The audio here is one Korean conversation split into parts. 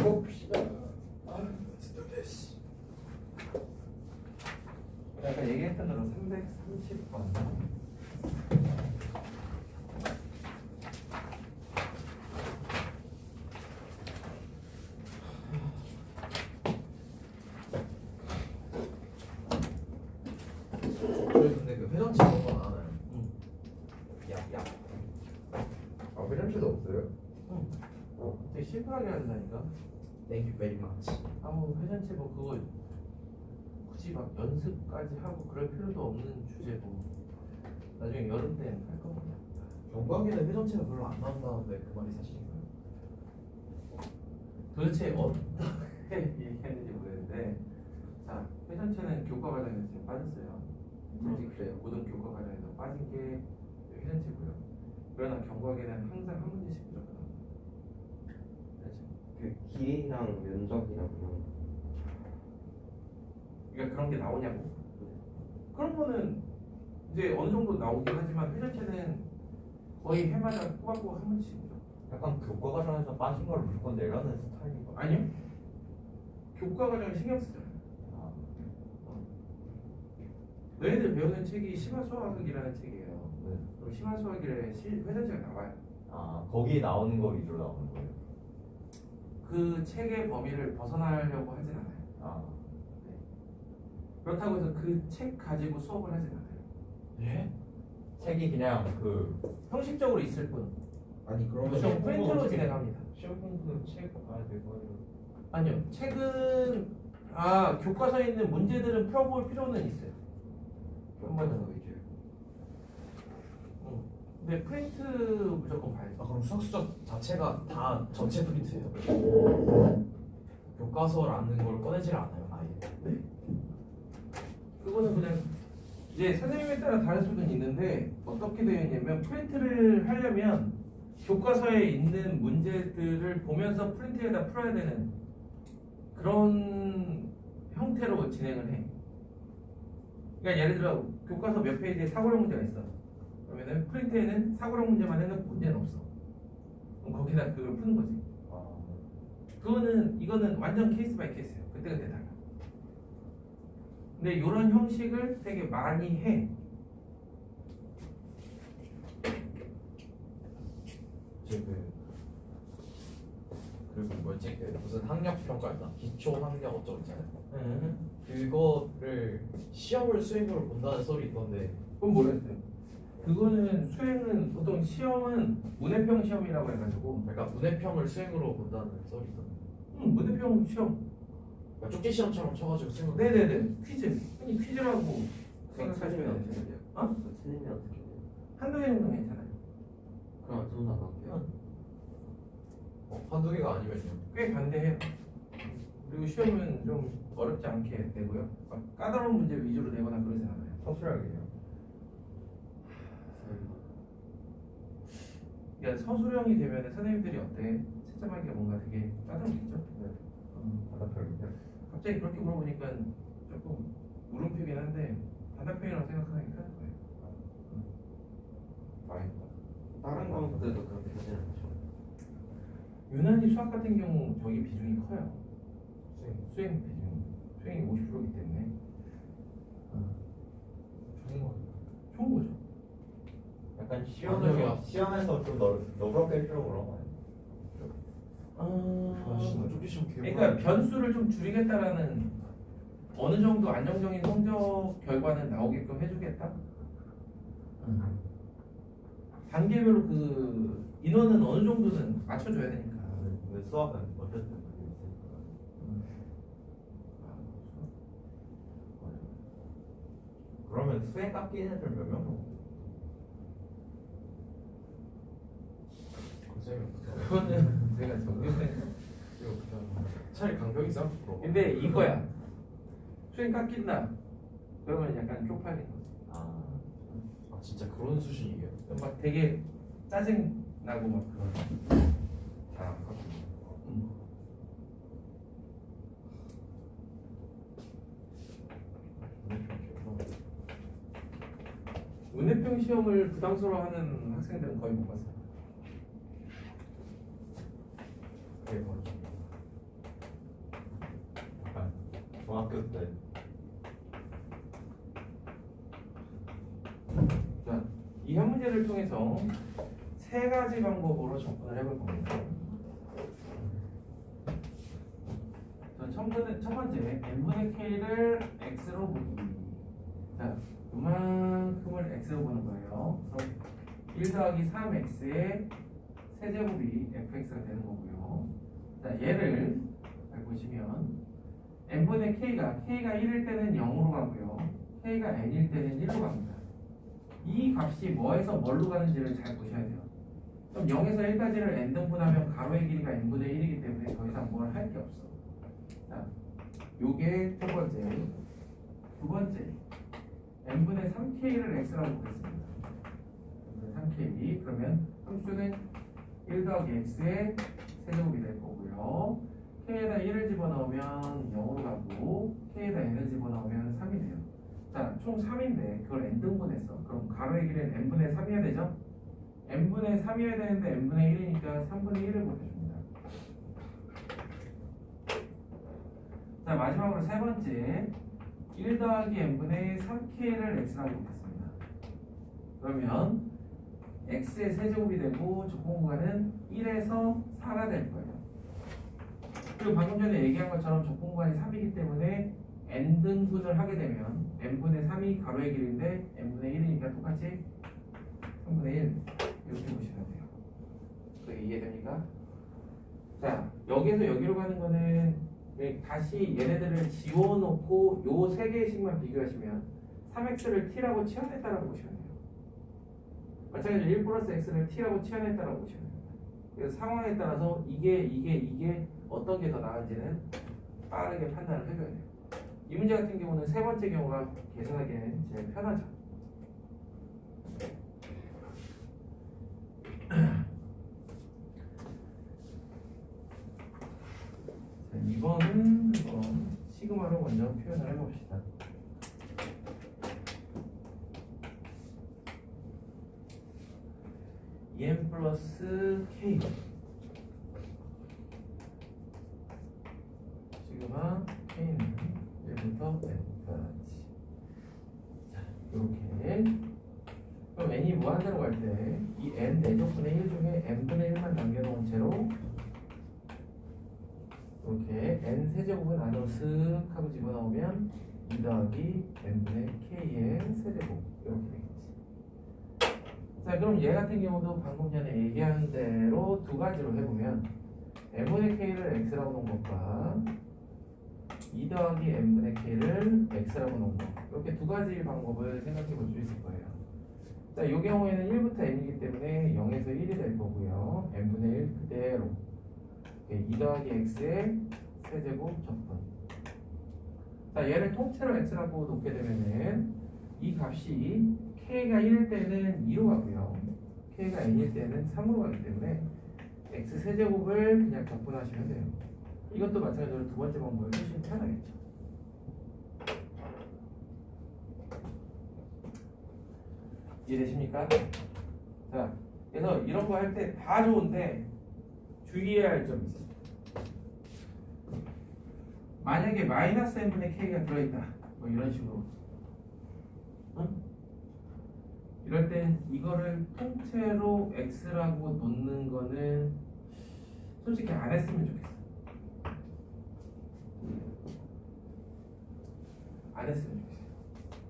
해봅시다. Let's do this. 아까 얘기했던 대로 330번. 저희 근데 그 회전체 이런 건 안 하나요? 야. 아 회전체도 없어요? 되게 심플하게 한다니까. Thank you very much. 아무 회전체 뭐 그거 굳이 막 연습까지 하고 그럴 필요도 없는 주제고 나중에 여름 때는 할 겁니다. 경광에는 회전체가 별로 안 나온다는데 그 말이 사실인가요? 도대체 어떻게 얘기했는지 모르겠는데 자 회전체는 교과 과정에서 지금 빠졌어요. 솔직히 그래요. 모든 교과 과정에서 빠진 게 회전체고요. 그러나 경과계는 항상 한 문제씩 무조건 나옵니다. 그렇죠? 그 길이랑 면적이랑 그런 그러니까 그런 게 나오냐고? 그런 거는 이제 어느 정도 나오긴 하지만 회전체는 거의 해마다 꼬박꼬박 한 문제씩이죠. 약간 교과 과정에서 빠진 걸 무조건 내려는 스타일이고. 아니요. 교과 과정에 신경 쓰잖아요. 너희들 배우는 책이 심화수학이라는 책이에요. 네. 그럼 심화수학이래 회전체가 나와요. 아 거기에 나오는 거 위주로 나오는 거예요. 그 책의 범위를 벗어나려고 하진 않아요. 아 그렇다고 해서 그 책 가지고 수업을 하진 않아요. 예? 책이 그냥 그 형식적으로 있을 뿐. 아니 그러면 시험 프린트로 진행합니다. 시험 공부는 책 봐야 되고. 아니요. 책은 교과서에 있는 문제들은 풀어볼 필요는 있어요. 교과서 위주요. 근데 프린트 무조건 봐야죠. 아 그럼 수학수적 자체가 다 전체 프린트예요? 교과서라는 걸 꺼내질 않아요 아예? 그거는 그냥 이제 선생님에 따라 다를 수는 있는데 어떻게 되어 있냐면 프린트를 하려면 교과서에 있는 문제들을 보면서 프린트에다 풀어야 되는 그런 형태로 진행을 해. 그러니까 예를 들어 교과서 몇 페이지에 사고력 문제가 있어. 그러면은 프린트에는 사고력 문제만 해놓고 문제는 없어. 그럼 거기다 그걸 푸는 거지. 이거는 완전 케이스 바이 케이스예요. 그때그때 달라. 근데 이런 형식을 되게 많이 해. 그리고 뭐였지? 무슨 학력 평가였나? 기초 학력 어쩌고 있잖아요. 응. 그거를 시험을 수행으로 본다는 썰이 있던데 그건 모르겠어요. 그거는 수행은 보통 시험은 문해평 시험이라고 해가지고. 그러니까 문해평을 수행으로 본다는 썰이 있던데 문해평 시험. 그러니까 쪽지 시험처럼 쳐가지고 수행을 네네네. 퀴즈. 흔히 퀴즈라고 그거 찾으면 생각하시면 어떻게 돼요. 돼요? 어? 그거 찾으면 어떻게 돼요? 한두 개 정도 괜찮아요. 그럼 돈 나갈게요. 한두 개가 아니면요. 꽤 반대해요. 그리고 시험은 좀 어렵지 않게 되고요. 막 까다로운 문제 위주로 내거나 그러진 않아요. 서술형이에요. 그러니까 서술형이 되면 선생님들이 어때? 채점하기가 뭔가 되게 까다롭겠죠? 단답형이요. 갑자기 그렇게 물어보니까 조금 물음표긴 한데 단답형이라고 생각하는 게 편할 거예요. 다행이다. 다른 과목들도 그렇게 하진 않죠. 유난히 수학 같은 경우 저기 비중이 커요. 수행 비중. 수행이 50%이기 때문에 좋은 거죠. 약간 아니요. 시험에서 좀 너그럽게 해주려고 그런 거예요. 쪽지 시험 그러니까 변수를 좀 줄이겠다라는 어느 정도 안정적인 성적 결과는 나오게끔 해주겠다. 단계별로 그 인원은 어느 정도는 맞춰줘야 되니까. 근데 수학은 어쨌든 그게 있으니까. 그러면 수행 깎인 애들 몇 명 정도? 그거는 제가 정리된. 차라리 강평이 싸움 근데 이거야. 수행 깎인다. 그러면 약간 쪽팔린 거지. 아 진짜 그런 수준이에요? 막 되게 짜증 나고 막 그런. 잘안 깎이네. 문해평 시험을 부담스러워하는 학생들은 거의 못 봤어요. 그게 바로 바뀌었대. 자, 이 현 문제를 통해서 세 가지 방법으로 접근을 해볼 겁니다. 자, 첫 번째, n분의 k를 x로 보기. 자, 이만큼을 x로 보는 거예요. 그럼 1 더하기 3x의 세제곱이 fx가 되는 거고요. 자, 얘를 잘 보시면 n분의 k가 1일 때는 0으로 가고요. k가 n일 때는 1로 갑니다. 이 값이 뭐에서 뭘로 가는지를 잘 보셔야 돼요. 그럼 0에서 1까지를 n등분하면 가로의 길이가 n분의 1이기 때문에 더 이상 뭘 할 게 없어. 자, 요게 첫 번째. 두 번째, n분의 3k를 x라고 보겠습니다. n분의 3k. 그러면 함수는 1 더하기 x의 세제곱이 될 거고요. k에다 1을 집어넣으면 0으로 가고 k에다 n을 집어넣으면 3이 돼요. 자, 총 3인데 그걸 n등분했어. 그럼 가로의 길이는 n분의 3이어야 되죠? n분의 3이어야 되는데 n분의 1이니까 3분의 1을 곱해줍니다. 자, 마지막으로 세 번째, 1 더하기 n분의 3k를 x라고 보겠습니다. 그러면 x의 세제곱이 되고 적분공간은 1에서 4가 될 거예요. 그리고 방금 전에 얘기한 것처럼 적분공간이 3이기 때문에 n등분을 하게 되면 n분의 3이 가로의 길인데 n분의 1이니까 똑같이 3분의 1 이렇게 보시면 돼요. 그게 이해됩니까? 자, 여기서 여기로 가는 거는 다시 얘네들을 지워놓고 요 세 개의 식만 비교하시면 3x를 t라고 치환했다라고 보시면 돼요. 마찬가지로 1 플러스 x를 t라고 치환했다라고 보시면 돼요. 그래서 상황에 따라서 이게 어떤 게 더 나은지는 빠르게 판단을 해줘야 돼요. 이 문제 같은 경우는 세 번째 경우가 계산하기에는 제일 편하죠. 자, 2번은 시그마로 먼저 표현을 해봅시다. EM 플러스 K 시그마 K는 1부터 n까지. 자, 이렇게. 그럼 n이 무한대로 갈 때 이 n 4제곱분의 1 중에 n분의 1만 남겨놓은 채로 이렇게 n 세제곱은 안으로 쓱 하고 집어넣으면 2 더하기 n분의 k의 세제곱 이렇게 되겠지. 자, 그럼 얘 같은 경우도 방금 전에 얘기한 대로 두 가지로 해보면 n분의 k를 x라고 놓은 것과 2 더하기 n분의 k를 x라고 놓은 것, 이렇게 두 가지 방법을 생각해 볼 수 있을 거예요. 자, 이 경우에는 1부터 n이기 때문에 0에서 1이 될 거고요. n분의 1 그대로 2 더하기 x의 세제곱 적분. 자, 얘를 통째로 x라고 놓게 되면은 이 값이 k가 1일 때는 2로 가고요. k가 n일 때는 3으로 가기 때문에 x 세제곱을 그냥 적분하시면 돼요. 이것도 마찬가지로 두 번째 방법이 훨씬 편하겠죠. 이해되십니까? 자, 그래서 이런 거 할 때 다 좋은데 주의해야 할 점이 있습니다. 만약에 마이너스 n분의 k가 들어있다, 뭐 이런 식으로, 응? 이럴 땐 이거를 통째로 x라고 놓는 거는 솔직히 안 했으면 좋겠어. 안 했으면 좋겠어요.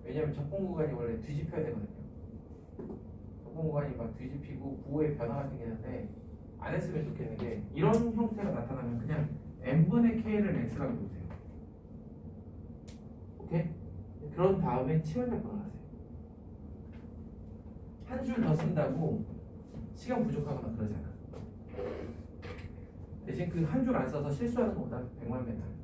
왜냐면 적분 구간이 원래 뒤집혀야 되거든요. 적분 구간이 막 뒤집히고 구호의 변화가 생기는데 안 했으면 좋겠는 게 이런 형태가 나타나면 그냥 n분의 k를 x라고 놓으세요. 오케이? 그런 다음에 치환 작분을 하세요. 한 줄 더 쓴다고 시간 부족하거나 그러지 않아. 대신 그 한 줄 안 써서 실수하는 것보다 100만 배 나아요.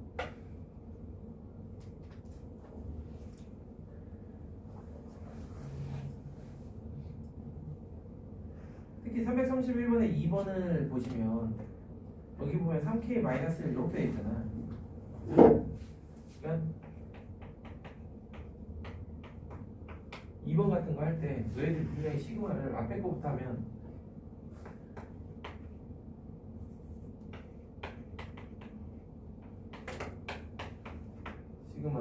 특히 331번에 2번을 보시면 여기 보면 3k-1 이렇게 돼 있잖아. 그러니까 2번 같은 거 할 때 너희들 분명히 시그마를 앞에 거부터 하면 시그마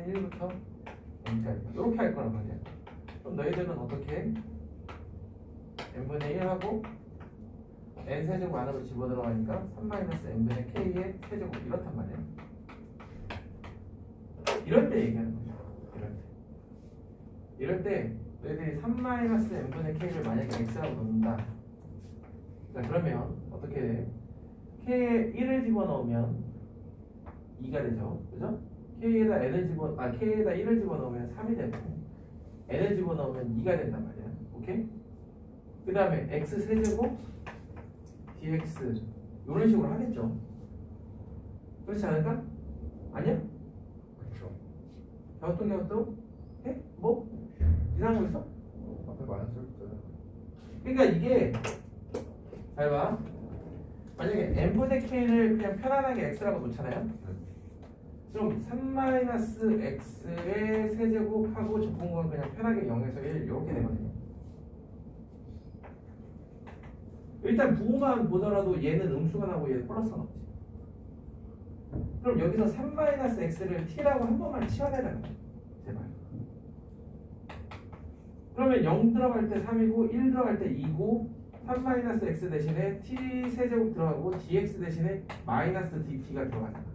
n분의 1부터 n까지 이렇게 할 거란 말이야. 그럼 너희들은 어떻게 해? n분의 1하고 n 세제곱 안으로 집어들어가니까 3-n분의 k의 세제곱 이렇단 말이야. 이럴 때 얘기하는 거야. 이럴 때 너희들이 3-n분의 k를 만약에 x라고 놓는다. 자, 그러면 어떻게 돼? k에 1을 집어넣으면 2가 되죠. 그죠? k에다 1을 집어넣으면 3이 되고 n을 집어넣으면 2가 된단 말이야. 오케이? 그 다음에 x 세제곱 dx 이런 식으로 하겠죠. 그렇지 않을까? 아니야? 그렇죠. 갸우뚱 해? 뭐? 이상한 거 있어? 앞에 마이너스 있어요. 그러니까 이게 잘 봐. 만약에 n분의 k를 그냥 편안하게 x라고 놓잖아요. 그럼 3-x의 세제곱하고 적분공은 그냥 편하게 0에서 1 이렇게 되거든요. 일단 부호만 보더라도 얘는 음수가 나고 얘는 플러스가 나오지. 그럼 여기서 3-x를 t라고 한 번만 치워내라는 거야. 제발. 그러면 0 들어갈 때 3이고 1 들어갈 때 2고 3-x 대신에 t 세제곱 들어가고 dx 대신에 마이너스 dt가 들어가잖아.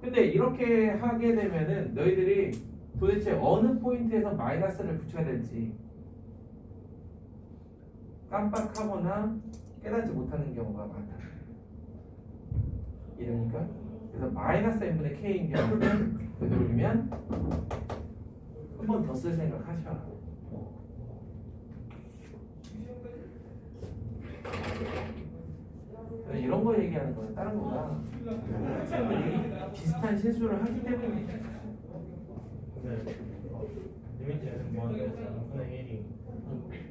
근데 이렇게 하게 되면은 너희들이 도대체 어느 포인트에서 마이너스를 붙여야 될지 깜빡하거나 깨닫지 못하는 경우가 많다. 이해됩니까? 그래서 마이너스 n분의 k인 경우는 되도록이면 한 번 더 쓸 생각 하셔라. 이런 거 얘기하는 거는 다른 거다. 학생들이 비슷한 실수를 하기 때문에. 근데 리미트에는 뭐하는데 3분의 1이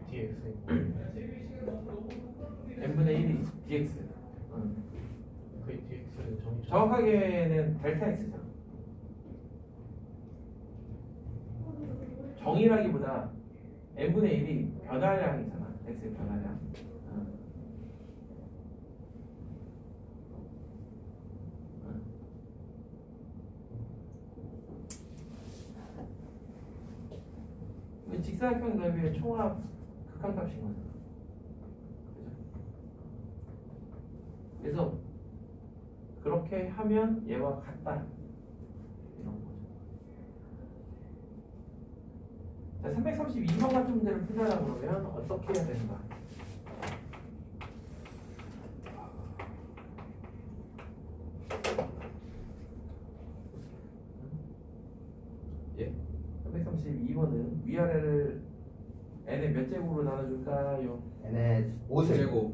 dx n분의 1이 dx. 그 dx를 정의 정확하게는 델타 x죠. 정의라기보다 n분의 1이 변화량이잖아. x의 변화량. 직사각형 넓이의 총합 극한값인 거죠. 그래서 그렇게 하면 얘와 같다. 이런 거죠. 자, 332번 같은 문제를 풀자라 그러면 어떻게 해야 되는가? 예? 332번은 위아래를 n의 몇 제곱으로 나눠줄까요? n의 5제곱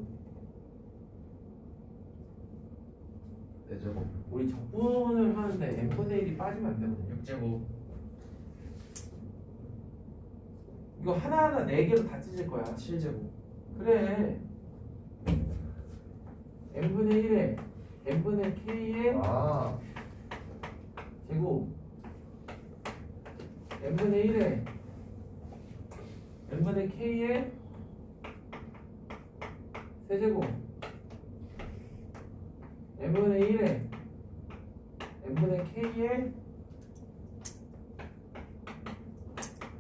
4제곱 우리 적분을 하는데 n분의 1이 빠지면 안 되거든요. 6제곱 이거 하나하나 4개로 다 찢을 거야. 7제곱 그래. n분의 1에 n분의 k의 아 제곱 n분의 1에 n분의 k의 세제곱 n분의 1에 n분의 k의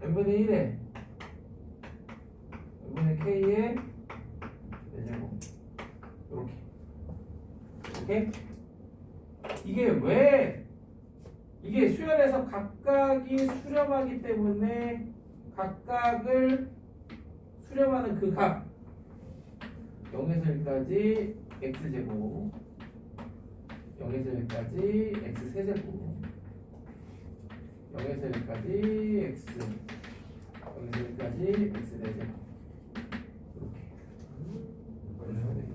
n분의 1에 n분의 k의 4제곱 이렇게. 오케이? 이게 수열에서 각각이 수렴하기 때문에 각각을 수렴하는 그 각 0에서 1까지 x제곱 0에서 1까지 x세제곱 0에서 1까지 x 0에서 1까지 x4제곱 이렇게 하면 되겠죠.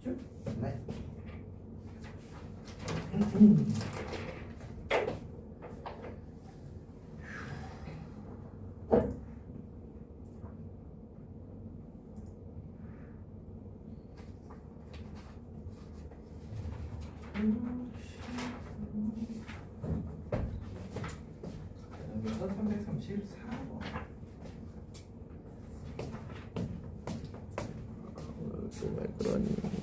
됐죠? 네. 여기서 334번. 정말 그러니